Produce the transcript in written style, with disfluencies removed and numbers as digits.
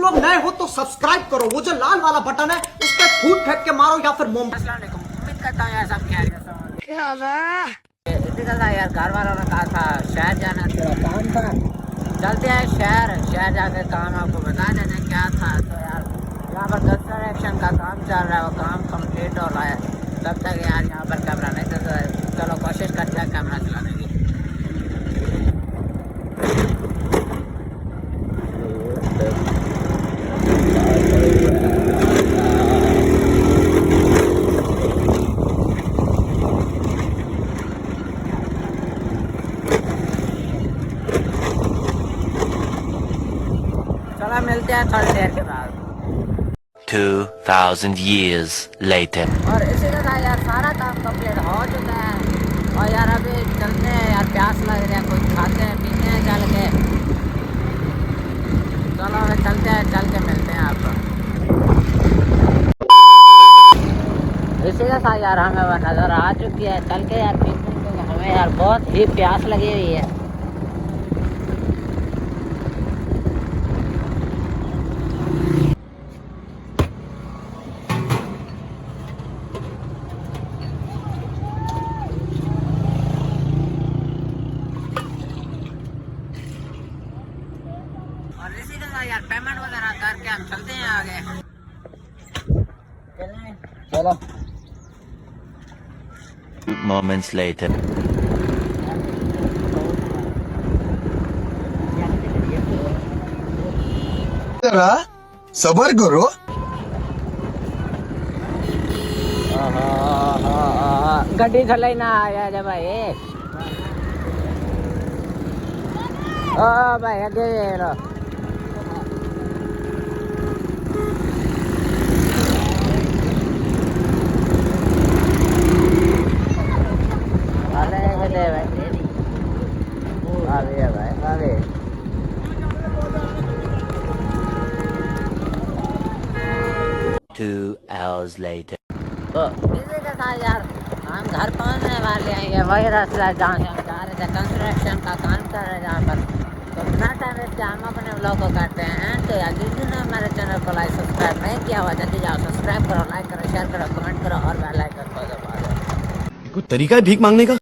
लोग नए हो तो सब्सक्राइब करो, वो जो लाल वाला बटन है उस पर फूट फेंक के मारो या फिर मोम। उम्मीद करता हूँ यार सब क्या यार घर वालों ने कहा था शहर जाना, थोड़ा काम था, चलते हैं शहर जाकर काम आपको बता देते हैं क्या था। तो यार यहाँ पर कंस्ट्रक्शन का काम चल रहा है, वो काम कंप्लीट हो रहा है। तब तक यार यहाँ पर कैमरा नहीं तो चलो कोशिश करते हैं कैमरा चलाने की। चलो मिलते हैं थोड़ी देर के बाद। 2000 years later. और इसी के साथ यार सारा काम कंप्लीट हो चुका है। और यार अभी चलते हैं यार, प्यास लग रहा है, कुछ खाते हैं पीते हैं चल के। चलो अभी चलते हैं, चल के मिलते हैं आपको। इसी के साथ यार हमें वो नज़र आ चुकी है, चल के यार पीते हैं क्योंकि हमें यार बहुत ही प्यास लगी हुई है। और इसी के साथ यार पेमेंट वगैरह करके हम चलते हैं आगे। चलो Moments later. जरा सबर करो। गड्डी थले ना आया जा भाई। ओ भाई आगे ये लो। अरे गड्ढे भाई भाई आगे 2 hours later. तो इसी के साथ यार हम घर पहुंचने वाले हैं। ये वही रास्ता है जहाँ से हम जा रहे थे, कंस्ट्रक्शन का काम कर रहे हैं जहाँ पर। तो बिना टाइम वेस्ट के हम अपने व्लॉग को करते हैं। तो यार जिसने हमारे चैनल को लाइक सब्सक्राइब नहीं किया हुआ जल्दी जाओ सब्सक्राइब करो, लाइक करो, शेयर करो, कमेंट करो और बेल आइकन को दबा दो। कोई तरीका है भीख मांगने का?